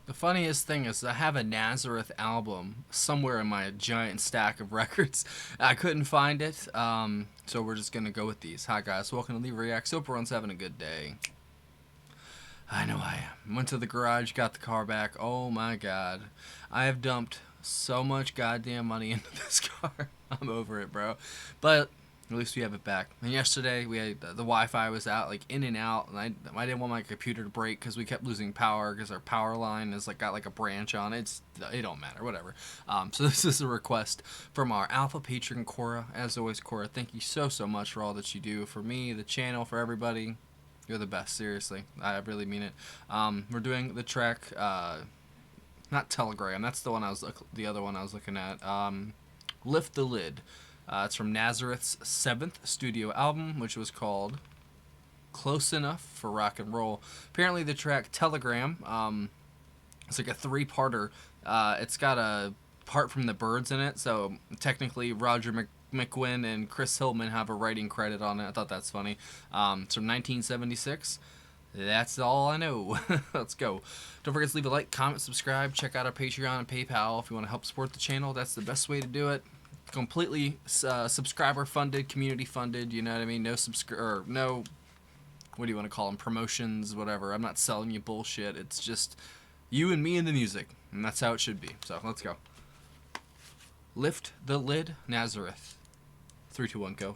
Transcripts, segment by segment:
The funniest thing is I have a Nazareth album somewhere in my giant stack of records. I couldn't find it, so we're just gonna go with these. Hi guys, welcome to Leave Reacts. Hope everyone's having a good day. I know I am. Went to the garage, got the car back. Oh my god, I have dumped so much goddamn money into this car. I'm over it, bro. But at least we have it back. And yesterday we had the Wi-Fi was out, like in and out, and I didn't want my computer to break because we kept losing power because our power line is like got like a branch on it. It don't matter, whatever. So this is a request from our alpha patron Cora. As always, Cora, thank you so much for all that you do for me, the channel, for everybody. You're the best, seriously. I really mean it. We're doing the track, not Telegram. That's the other one I was looking at. Lift the Lid. It's from Nazareth's 7th studio album, which was called Close Enough for Rock and Roll. Apparently the track Telegram, it's like a 3-parter. It's got a part from the Byrds in it, so technically Roger McGuinn and Chris Hillman have a writing credit on it. I thought that's funny. It's from 1976. That's all I know. Let's go. Don't forget to leave a like, comment, subscribe. Check out our Patreon and PayPal if you want to help support the channel. That's the best way to do it. Completely subscriber funded, community funded, you know what I mean? No, what do you want to call them? Promotions, whatever. I'm not selling you bullshit. It's just you and me and the music, and that's how it should be. So let's go. Lift the Lid, Nazareth. 3, 2, 1, go.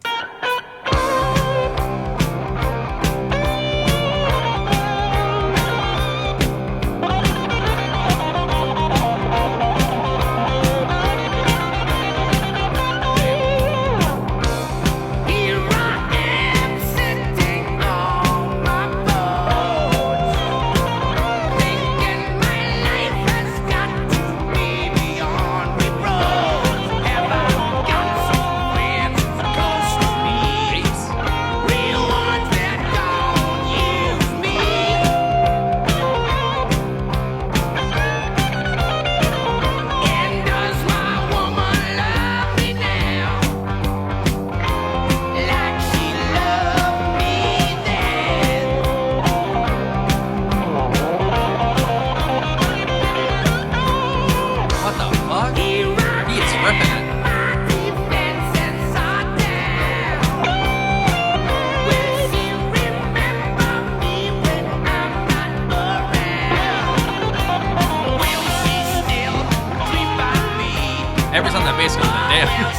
Every time that bass goes in, damn.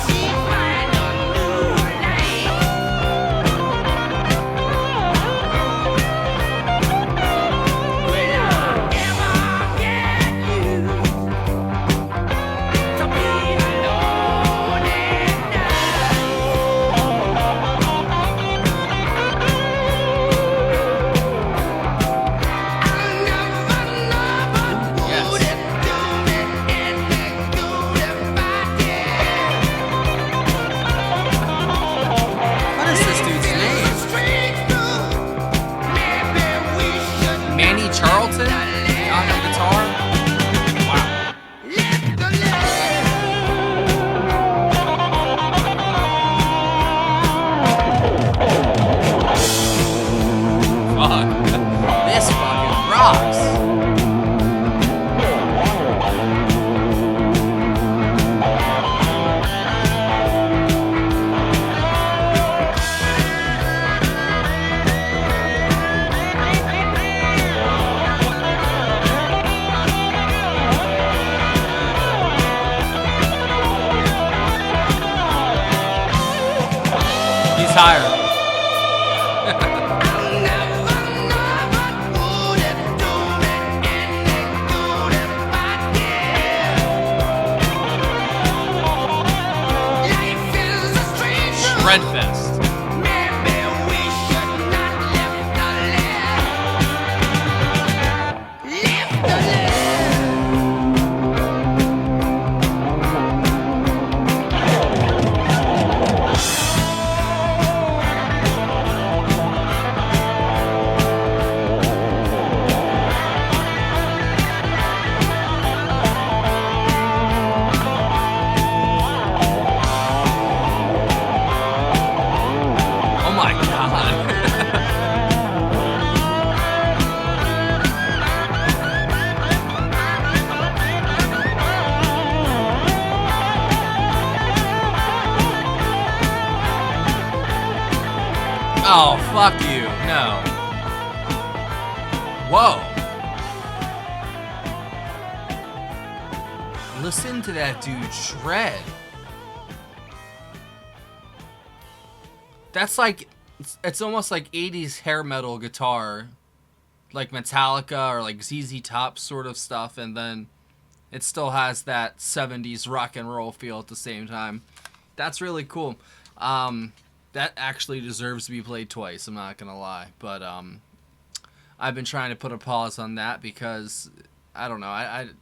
Fuck you. No. Whoa. Listen to that dude shred. That's like, it's almost like 80s hair metal guitar, like Metallica or like ZZ Top sort of stuff, and then it still has that 70s rock and roll feel at the same time. That's really cool. That actually deserves to be played twice, I'm not gonna lie. But I've been trying to put a pause on that because I don't know.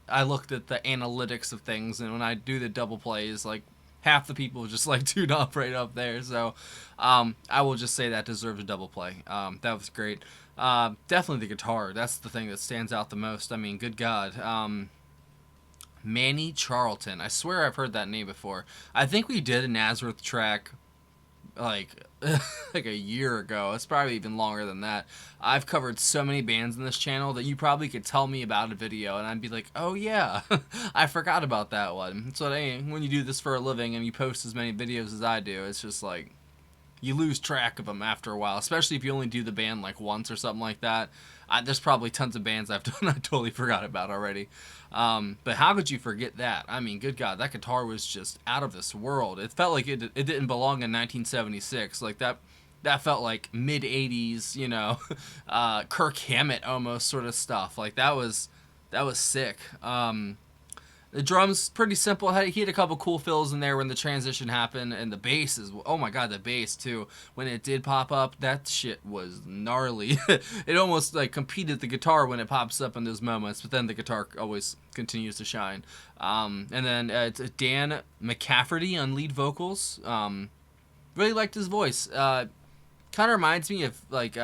I looked at the analytics of things, and when I do the double plays, like half the people just like tune up right up there. So I will just say that deserves a double play. That was great. Definitely the guitar. That's the thing that stands out the most. I mean, good God. Manny Charlton. I swear I've heard that name before. I think we did a Nazareth track like like a year ago. It's probably even longer than that. I've covered so many bands in this channel that you probably could tell me about a video and I'd be like, oh yeah, I forgot about that one. So when you do this for a living and you post as many videos as I do, it's just like you lose track of them after a while, especially if you only do the band like once or something like that. There's probably tons of bands I've done I totally forgot about already. But how could you forget that? I mean, good God, that guitar was just out of this world. It felt like it didn't belong in 1976. Like that felt like mid-80s, you know, Kirk Hammett almost sort of stuff. Like that was sick. The drums pretty simple. He had a couple cool fills in there when the transition happened, and the bass is, oh my God, the bass too. When it did pop up, that shit was gnarly. It almost like competed the guitar when it pops up in those moments, but then the guitar always continues to shine. And then it's Dan McCafferty on lead vocals. Really liked his voice. Kind of reminds me of like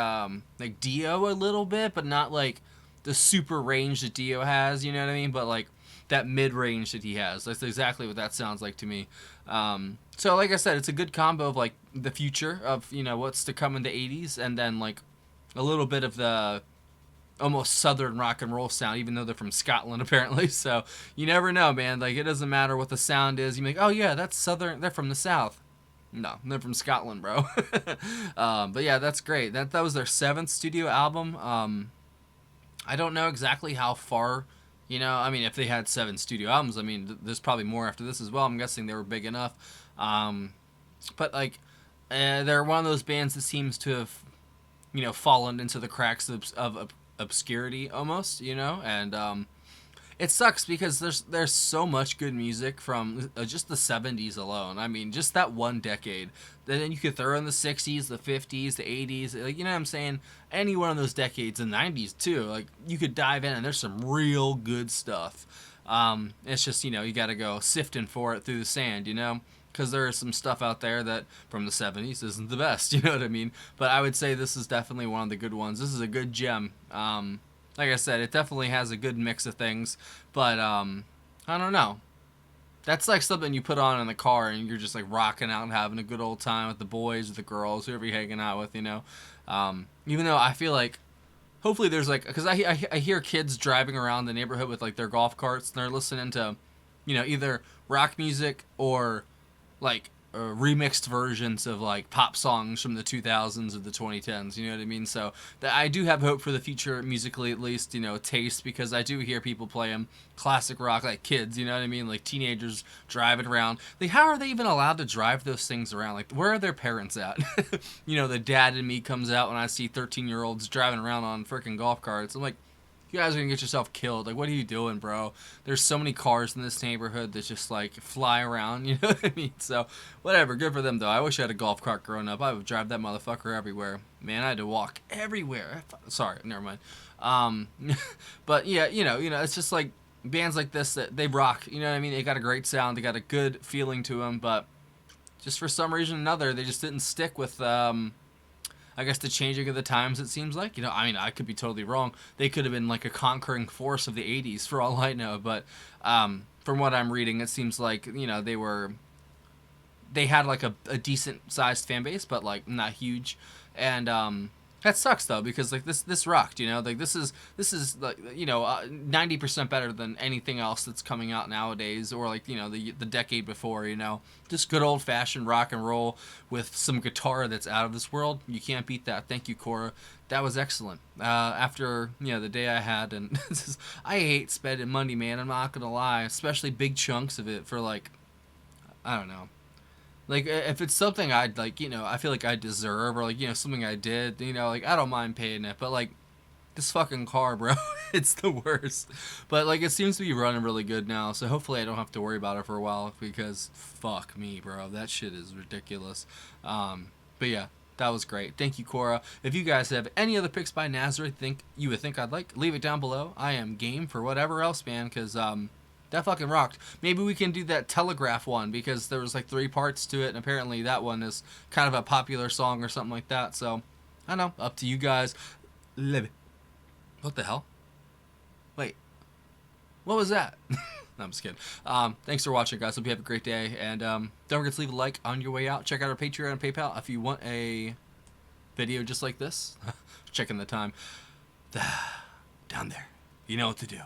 Dio a little bit, but not like the super range that Dio has. You know what I mean? But like that mid-range that he has. That's exactly what that sounds like to me. So like I said, it's a good combo of like the future of, you know, what's to come in the 80s, and then like a little bit of the almost southern rock and roll sound, even though they're from Scotland apparently. So you never know, man. Like it doesn't matter what the sound is. You make, oh yeah, that's southern, they're from the south. No, they're from Scotland, bro. But yeah, that's great. That was their 7th studio album. I don't know exactly how far. You know, I mean, if they had 7 studio albums, I mean, there's probably more after this as well. I'm guessing they were big enough. But, like, they're one of those bands that seems to have, you know, fallen into the cracks of obscurity almost, you know? And it sucks because there's so much good music from just the 70s alone. I mean, just that one decade. Then you could throw in the 60s, the 50s, the 80s. Like, you know what I'm saying? Any one of those decades, the 90s too. Like, you could dive in and there's some real good stuff. It's just, you know, you got to go sifting for it through the sand, you know? Because there is some stuff out there that from the 70s isn't the best, you know what I mean? But I would say this is definitely one of the good ones. This is a good gem. Like I said, it definitely has a good mix of things, but I don't know. That's like something you put on in the car and you're just like rocking out and having a good old time with the boys or the girls, whoever you're hanging out with, you know. Even though I feel like, hopefully there's like, because I hear kids driving around the neighborhood with like their golf carts and they're listening to, you know, either rock music or like remixed versions of like pop songs from the 2000s or the 2010s, you know what I mean? So I do have hope for the future musically, at least, you know, taste, because I do hear people playing classic rock like kids, you know what I mean? Like teenagers driving around. Like, how are they even allowed to drive those things around? Like, where are their parents at? You know, the dad in me comes out when I see 13-year-olds driving around on freaking golf carts. I'm like, you guys are gonna get yourself killed. Like, what are you doing, bro? There's so many cars in this neighborhood that just like fly around, you know what I mean? So whatever, good for them though. I wish I had a golf cart growing up. I would drive that motherfucker everywhere. Man, I had to walk everywhere. Sorry, never mind. But yeah, you know, it's just like bands like this that they rock, you know what I mean? They got a great sound, they got a good feeling to them, but just for some reason or another, they just didn't stick with I guess the changing of the times, it seems like. You know, I mean, I could be totally wrong. They could have been like a conquering force of the 80s for all I know. But from what I'm reading, it seems like, you know, they had like a decent sized fan base, but like not huge. And That sucks though, because like this rocked, you know, like this is like, you know, 90% better than anything else that's coming out nowadays, or like, you know, the decade before, you know, just good old fashioned rock and roll with some guitar that's out of this world. You can't beat that. Thank you, Cora. That was excellent. After, you know, the day I had, and I hate spending money, man. I'm not gonna lie, especially big chunks of it for like, I don't know. Like, if it's something I'd, like, you know, I feel like I deserve, or like, you know, something I did, you know, like, I don't mind paying it. But like, this fucking car, bro, it's the worst. But like, it seems to be running really good now, so hopefully I don't have to worry about it for a while, because fuck me, bro, that shit is ridiculous. But yeah, that was great. Thank you, Cora. If you guys have any other picks by Nazareth you would think I'd like, leave it down below. I am game for whatever else, man, because that fucking rocked. Maybe we can do that Telegraph one, because there was like 3 parts to it, and apparently that one is kind of a popular song or something like that. So I don't know, up to you guys. Live it. What the hell? Wait, what was that? No, I'm just kidding. Thanks for watching, guys. Hope you have a great day, and don't forget to leave a like on your way out. Check out our Patreon and PayPal if you want a video just like this. Checking the time. Down there. You know what to do.